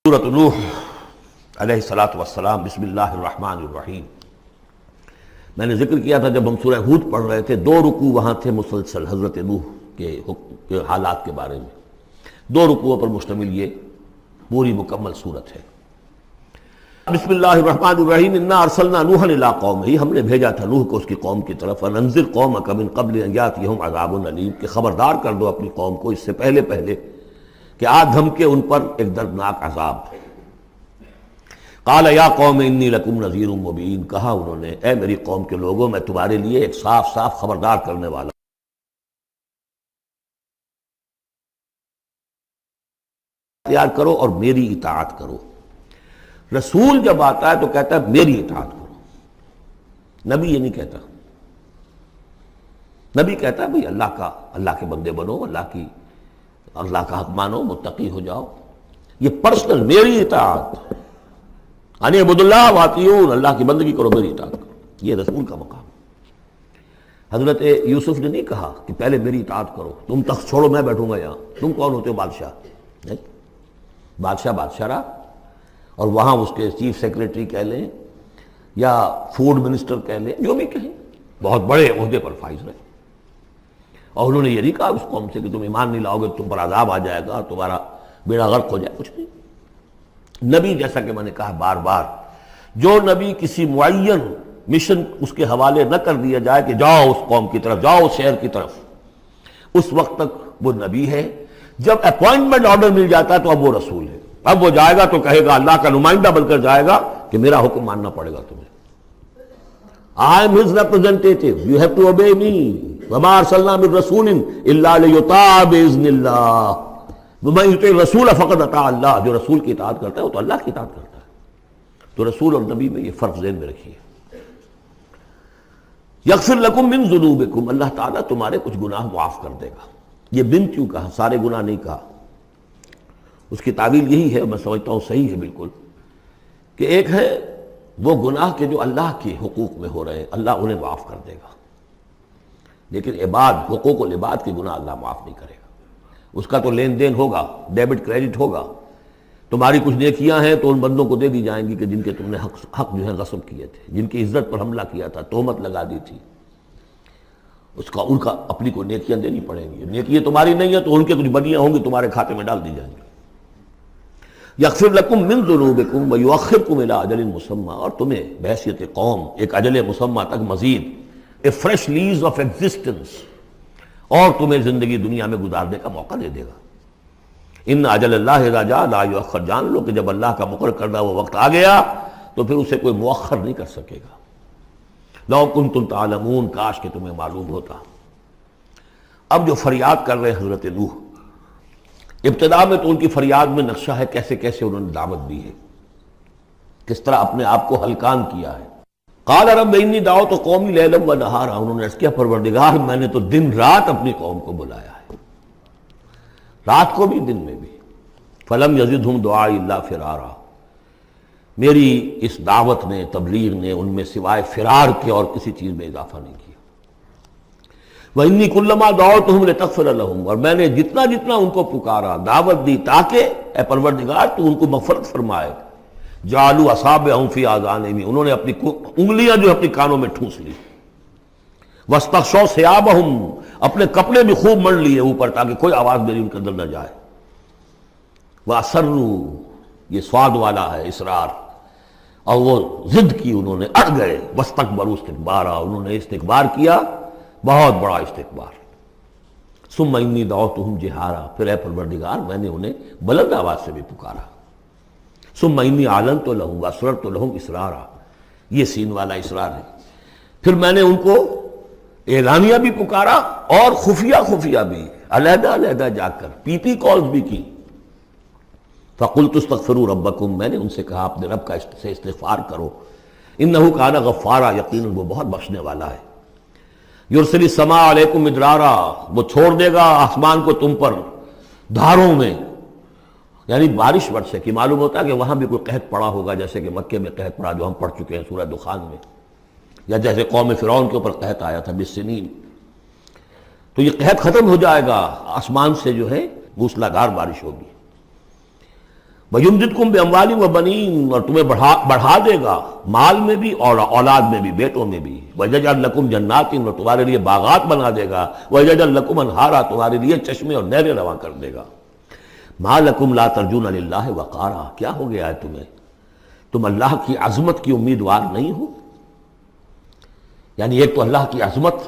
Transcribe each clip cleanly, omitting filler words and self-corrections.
سورۃ نوح علیہ الصلاۃ والسلام۔ بسم اللہ الرحمن الرحیم۔ میں نے ذکر کیا تھا جب ہم سورہ ہود پڑھ رہے تھے، 2 رکوع وہاں تھے مسلسل حضرت نوح کے حالات کے بارے میں۔ 2 رکوعوں پر مشتمل یہ پوری مکمل صورت ہے۔ بسم اللہ الرحمن الرحیم۔ انا ارسلنا نوحا الی قومہ، ہم نے بھیجا تھا نوح کو اس کی قوم کی طرف۔ انذر قومک من قبل ان یاتیہم عذاب علیم، کہ خبردار کر دو اپنی قوم کو اس سے پہلے کہ آ دھمکے ان پر ایک دردناک عذاب۔ قال یا قوم انی لکم نذیر مبین، کہا انہوں نے اے میری قوم کے لوگوں میں تمہارے لیے ایک صاف صاف خبردار کرنے والا تیار کرو اور میری اطاعت کرو۔ رسول جب آتا ہے تو کہتا ہے میری اطاعت کرو، نبی یہ نہیں کہتا۔ نبی کہتا ہے بھئی اللہ کے بندے بنو، اللہ کا حق مانو، متقی ہو جاؤ۔ یہ پرسنل میری اطاعت، ان اعبدوا اللہ واطیعون، اللہ کی بندگی کرو، میری اطاعت کرو، یہ رسول کا مقام۔ حضرت یوسف نے نہیں کہا کہ پہلے میری اطاعت کرو، تم تخت چھوڑو میں بیٹھوں گا یہاں، تم کون ہوتے ہو بادشاہ؟ نہیں، بادشاہ رہا، اور وہاں اس کے چیف سیکریٹری کہہ لیں یا فوڈ منسٹر کہہ لیں، جو بھی کہیں، بہت بڑے عہدے پر فائز رہے۔ اور انہوں نے یہ نہیں کہا اس قوم سے کہ تم ایمان نہیں لاؤ گے تم پر عذاب آ جائے گا، تمہارا بیڑا غرق ہو جائے، کچھ نہیں۔ نبی جیسا کہ میں نے کہا بار بار، جو نبی کسی معین مشن اس کے حوالے نہ کر دیا جائے کہ جاؤ اس قوم کی طرف، جاؤ اس شہر کی طرف، اس وقت تک وہ نبی ہے۔ جب اپوائنٹمنٹ آرڈر مل جاتا ہے تو اب وہ رسول ہے۔ اب وہ جائے گا تو کہے گا، اللہ کا نمائندہ بن کر جائے گا کہ میرا حکم ماننا پڑے گا تمہیں۔ I am his representative, you have to obey me. وَمَا أَرْسَلْنَا مِن رَسُولٍ إِلَّا لِيُطَاعَ بِإِذْنِ اللَّهِ وَمَن يُطِعِ الرَّسُولَ فَقَدْ أَطَاعَ اللَّهَ، جو رسول کی اطاعت کرتا ہے وہ تو اللہ کی اطاعت کرتا ہے۔ تو رسول اور نبی میں یہ فرق ذہن میں رکھیے۔ یغفر لکم من ذنوبکم، اللہ تعالیٰ تمہارے کچھ گناہ معاف کر دے گا۔ یہ بن کیوں کہا، سارے گناہ نہیں کہا۔ اس کی تعویل یہی ہے، میں سمجھتا ہوں صحیح ہے بالکل، کہ ایک ہے وہ گناہ کے جو اللہ کے حقوق میں ہو رہے ہیں، اللہ انہیں معاف کر دے گا، لیکن حقوق العباد کے گناہ اللہ معاف نہیں کرے گا۔ اس کا تو لین دین ہوگا، ڈیبٹ کریڈٹ ہوگا۔ تمہاری کچھ نیکیاں ہیں تو ان بندوں کو دے دی جائیں گی کہ جن کے تم نے حق جو ہے غصب کیے تھے، جن کی عزت پر حملہ کیا تھا، تہمت لگا دی تھی، ان کا اپنی کو نیکیاں دینی پڑیں گی۔ نیکیاں تمہاری نہیں ہیں تو ان کے کچھ بدیاں ہوں گی، تمہارے کھاتے میں ڈال دی جائیں گی۔ یغفر لکم من ذنوبکم ویؤخرکم الی اجل مسمی، اور تمہیں بحیثیت قوم ایک اجل مسمی تک مزید a fresh lease of existence, اور تمہیں زندگی دنیا میں گزارنے کا موقع دے دے گا۔ ان اجل اللہ اذا جاء لا یؤخر، جان لو کہ جب اللہ کا مقرر کردہ وہ وقت آ گیا تو پھر اسے کوئی مؤخر نہیں کر سکے گا۔ لو کنتم تعلمون، کاش کہ تمہیں معلوم ہوتا۔ اب جو فریاد کر رہے حضرت نوح، ابتدا میں تو ان کی فریاد میں نقشہ ہے کیسے کیسے انہوں نے دعوت دی ہے، کس طرح اپنے آپ کو ہلکان کیا ہے۔ قال رب انی دعوت قومی لیلا و نہارا، انہوں نے عرض کیا پروردگار میں نے تو دن رات اپنی قوم کو بلایا ہے، رات کو بھی دن میں بھی۔ فلم یزدہم دعائی الا فرارا، میری اس دعوت نے، تبلیغ نے ان میں سوائے فرار کے اور کسی چیز میں اضافہ نہیں کیا۔ وَإِنِّي كُلَّمَا دَعَوْتُهُمْ لِتَغْفِرَ لَهُمْ، اور میں نے جتنا ان کو پکارا، دعوت دی تاکہ اے پروردگار تو ان کو مغفرت فرمائے۔ جعلوا اصابعهم فی آذانہم، انہوں نے اپنی انگلیاں جو اپنی کانوں میں ٹھونس لی۔ واستغشوا ثیابہم، اپنے کپڑے بھی خوب مڑ لیے اوپر تاکہ کوئی آواز میری ان کے اندر نہ جائے۔ وَأَصَرُّوا، یہ سواد والا ہے اصرار، اور وہ ضد کی، انہوں نے اڑ گئے۔ واستکبروا استکبارا، انہوں نے استکبار کیا، بہت بڑا استکبار۔ ثم انی دعوتہم جہارا، پھر اے پروردگار میں نے انہیں بلند آواز سے بھی پکارا۔ ثم انی اعلنت لہم واسررت لہم اسرارا، یہ سین والا اسرار ہے۔ پھر میں نے ان کو اعلانیہ بھی پکارا اور خفیہ بھی، علیحدہ جا کر پی پی کالز بھی کی۔ فقلت استغفروا ربکم، میں نے ان سے کہا اپنے رب کا سے استغفار کرو، انہ کان غفارا، یقیناً وہ بہت بخشنے والا ہے۔ یرسل السماء علیکم مدرارا، وہ چھوڑ دے گا آسمان کو تم پر دھاروں میں، یعنی بارش برسے کہ معلوم ہوتا ہے کہ وہاں بھی کوئی قحط پڑا ہوگا، جیسے کہ مکے میں قحط پڑا جو ہم پڑھ چکے ہیں سورہ دخان میں، یا جیسے قوم فرعون کے اوپر قحط آیا تھا بالسنین۔ تو یہ قحط ختم ہو جائے گا، آسمان سے جو ہے موسلادھار بارش ہوگی۔ وَيُمْدِدْكُمْ بِأَمْوَالٍ وَبَنِينَ، اور تمہیں بڑھا دے گا مال میں بھی اور اولاد میں بھی، بیٹوں میں بھی. وَيَجْعَلْ لَكُمْ جَنَّاتٍ، اور تمہارے لیے باغات بنا دے گا. وَيَجْعَلْ لَكُمْ أَنْهَارًا، تمہارے لیے چشمے اور نہریں رواں کر دے گا. مَا لَكُمْ لَا تَرْجُونَ لِلَّهِ وَقَارًا، کیا ہو گیا ہے تمہیں، تم اللہ کی عظمت کی امیدوار نہیں ہو؟ یعنی ایک تو اللہ کی عظمت،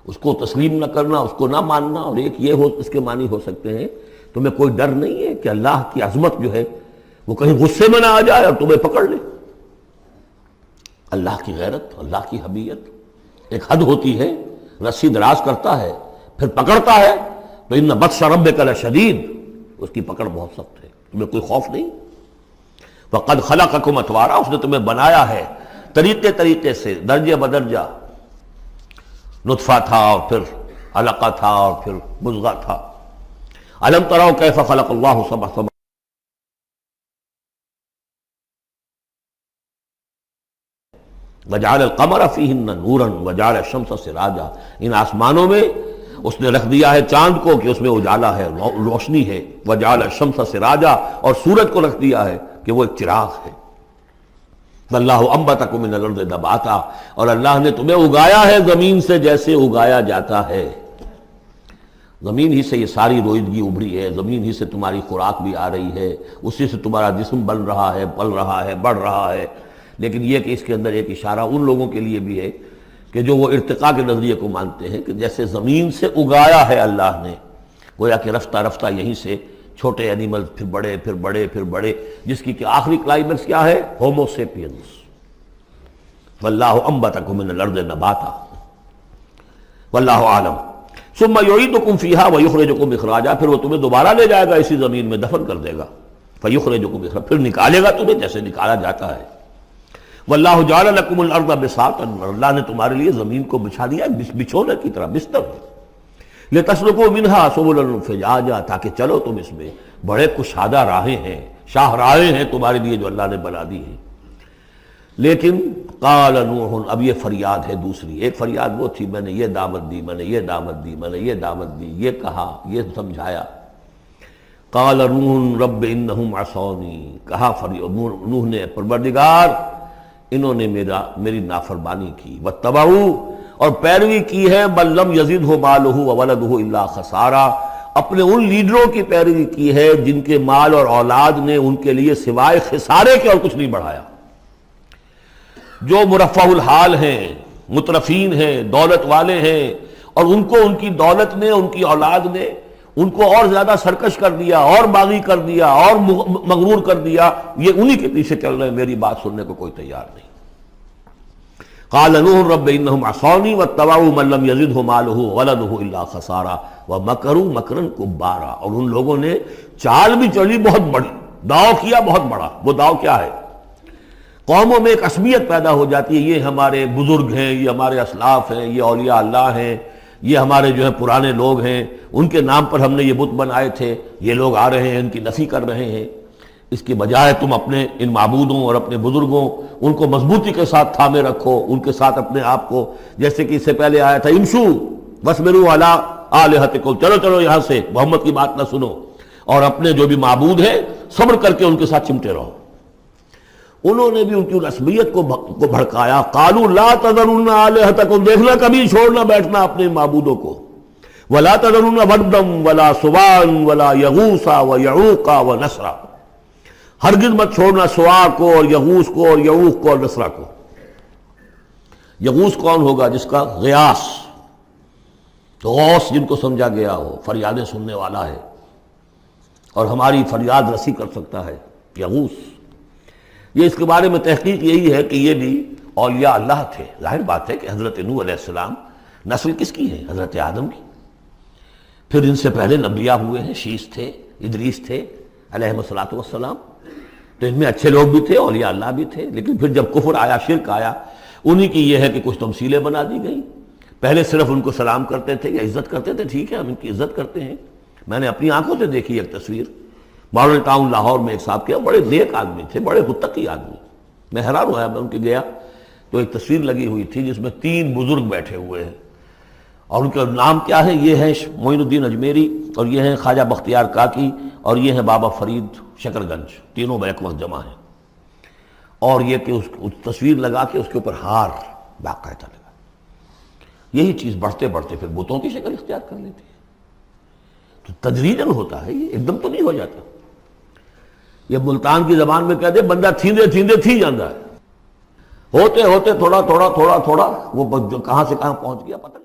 اس کو تسلیم نہ کرنا، اس کو نہ ماننا، اور ایک یہ ہو، اس کے معنی ہو سکتے ہیں تمہیں کوئی ڈر نہیں ہے کہ اللہ کی عظمت جو ہے وہ کہیں غصے میں نہ آ جائے اور تمہیں پکڑ لے. اللہ کی غیرت، اللہ کی حمیت ایک حد ہوتی ہے، رسی دراز کرتا ہے پھر پکڑتا ہے تو ان بطش ربک لشدید، اس کی پکڑ بہت سخت ہے، تمہیں کوئی خوف نہیں. وقد خلقکم اطوارا، اس نے تمہیں بنایا ہے طریقے سے، درجے بدرجہ. نطفہ تھا اور پھر علقہ تھا اور پھر مضغہ تھا. الم تروا کیف خلق اللہ سبع سماوات وجعل القمر فیہن نورا وجعل الشمس سراجا، ان آسمانوں میں اس نے رکھ دیا ہے چاند کو کہ اس میں اجالا ہے، روشنی ہے. وجعل الشمس سراجا، اور سورج کو رکھ دیا ہے کہ وہ ایک چراغ ہے. واللہ انبتکم من الارض نباتا، اور اللہ نے تمہیں اگایا ہے زمین سے جیسے اگایا جاتا ہے. زمین ہی سے یہ ساری روئیدگی ابھری ہے، زمین ہی سے تمہاری خوراک بھی آ رہی ہے، اسی سے تمہارا جسم بن رہا ہے، پل رہا ہے، بڑھ رہا ہے. لیکن یہ کہ اس کے اندر ایک اشارہ ان لوگوں کے لیے بھی ہے کہ جو وہ ارتقاء کے نظریے کو مانتے ہیں کہ جیسے زمین سے اگایا ہے اللہ نے، گویا کہ رفتہ رفتہ یہیں سے چھوٹے اینیمل پھر بڑے پھر بڑے پھر بڑے، جس کی کہ آخری کلائمیکس کیا ہے، ہومو سیپینس. واللہ انبتکم من الارض نباتا واللہ عالم. ثم یعیدکم فیہا ویخرجکم اخراجا، پھر وہ تمہیں دوبارہ لے جائے گا اسی زمین میں، دفن کر دے گا. فیخرجکم اخراجا، پھر نکالے گا تمہیں جیسے نکالا جاتا ہے. واللہ جعل لکم الارض بساطا، اللہ نے تمہارے لیے زمین کو بچھا دیا بچھونے کی طرح، بستر. لتسلکوا منہا سبلا فجاجا، تاکہ چلو تم اس میں، بڑے کشادہ راہیں ہیں، شاہ راہیں ہیں تمہارے لیے جو اللہ نے بنا دی ہیں. لیکن قال نوح، اب یہ فریاد ہے دوسری. ایک فریاد وہ تھی میں نے یہ دعوت دی، میں نے یہ دعوت دی، میں نے یہ دعوت دی، یہ کہا، یہ سمجھایا. قال نوح رب انہم عصونی، کہا نوح نے پروردگار انہوں نے میری نافرمانی کی. واتبعوا، اور پیروی کی ہے من لم یزدہ مالہ وولدہ الا خسارا، اپنے ان لیڈروں کی پیروی کی ہے جن کے مال اور اولاد نے ان کے لیے سوائے خسارے کے اور کچھ نہیں بڑھایا. جو مرفع الحال ہیں، مترفین ہیں، دولت والے ہیں، اور ان کو ان کی دولت نے، ان کی اولاد نے ان کو اور زیادہ سرکش کر دیا، اور باغی کر دیا، اور مغرور کر دیا، یہ انہی کے پیچھے چل رہے ہیں، میری بات سننے کو کوئی تیار نہیں. قال نوح رب انہم عصونی واتبعوا من لم یزدہ مالہ وولدہ الا خسارا ومکروا مکرا کبارا، اور ان لوگوں نے چال بھی چلی بہت بڑی، داؤ کیا بہت بڑا. وہ داؤ کیا ہے؟ قوموں میں ایک عصبیت پیدا ہو جاتی ہے، یہ ہمارے بزرگ ہیں، یہ ہمارے اسلاف ہیں، یہ اولیاء اللہ ہیں، یہ ہمارے جو ہے پرانے لوگ ہیں، ان کے نام پر ہم نے یہ بت بنائے تھے، یہ لوگ آ رہے ہیں ان کی نفی کر رہے ہیں. اس کی بجائے تم اپنے ان معبودوں اور اپنے بزرگوں ان کو مضبوطی کے ساتھ تھامے رکھو، ان کے ساتھ اپنے آپ کو، جیسے کہ اس سے پہلے آیا تھا امشو واصبروا علی آلہتکم، چلو چلو یہاں سے، محمد کی بات نہ سنو، اور اپنے جو بھی معبود ہیں صبر کر کے ان کے ساتھ چمٹے رہو. انہوں نے بھی ان کی رسمیت کو بھڑکایا. قالوا لا تذرن آلہتکم، دیکھنا کبھی چھوڑنا بیٹھنا اپنے معبودوں کو. ولا تذرن ودا ولا سواعا ولا یغوث ویعوق ونسرا، ہرگز مت چھوڑنا سواع کو اور یغوث کو اور یعوق کو اور نسرا کو. یغوث کون ہوگا؟ جس کا غیاث، غوث جن کو سمجھا گیا ہو، فریادیں سننے والا ہے اور ہماری فریاد رسی کر سکتا ہے، یغوث. یہ اس کے بارے میں تحقیق یہی ہے کہ یہ بھی اولیاء اللہ تھے. ظاہر بات ہے کہ حضرت نوح علیہ السلام نسل کس کی ہے؟ حضرت آدم کی. پھر ان سے پہلے انبیاء ہوئے ہیں، شیث تھے، ادریس تھے علیہم الصلوۃ والسلام. تو ان میں اچھے لوگ بھی تھے، اولیاء اللہ بھی تھے. لیکن پھر جب کفر آیا، شرک آیا، انہی کی یہ ہے کہ کچھ تمثیلیں بنا دی گئیں. پہلے صرف ان کو سلام کرتے تھے یا عزت کرتے تھے، ٹھیک ہے ہم ان کی عزت کرتے ہیں. میں نے اپنی آنکھوں سے دیکھی ایک تصویر ماڈل ٹاؤن لاہور میں، ایک صاحب کے بڑے نیک آدمی تھے، بڑے متقی آدمی. میں حیران ہوا، میں ان کے گیا تو ایک تصویر لگی ہوئی تھی جس میں 3 بزرگ بیٹھے ہوئے ہیں، اور ان کا نام کیا ہے؟ یہ ہے معین الدین اجمیری، اور یہ ہیں خواجہ بختیار کاکی، اور یہ ہیں بابا فرید شکر گنج، تینوں بیک وقت جمع ہیں، اور یہ کہ اس تصویر لگا کے اس کے اوپر ہار باقاعدہ لگا. یہی چیز بڑھتے بڑھتے پھر بتوں کی شکل اختیار کر لیتی ہے. تو تدریجاً ہوتا ہے، یہ ایک دم تو نہیں ہو جاتا. یہ ملتان کی زبان میں کہتے بندہ تھیندے تھیندے تھی جاندہ ہے، ہوتے ہوتے تھوڑا تھوڑا تھوڑا تھوڑا وہ کہاں سے کہاں پہنچ گیا پتہ نہیں.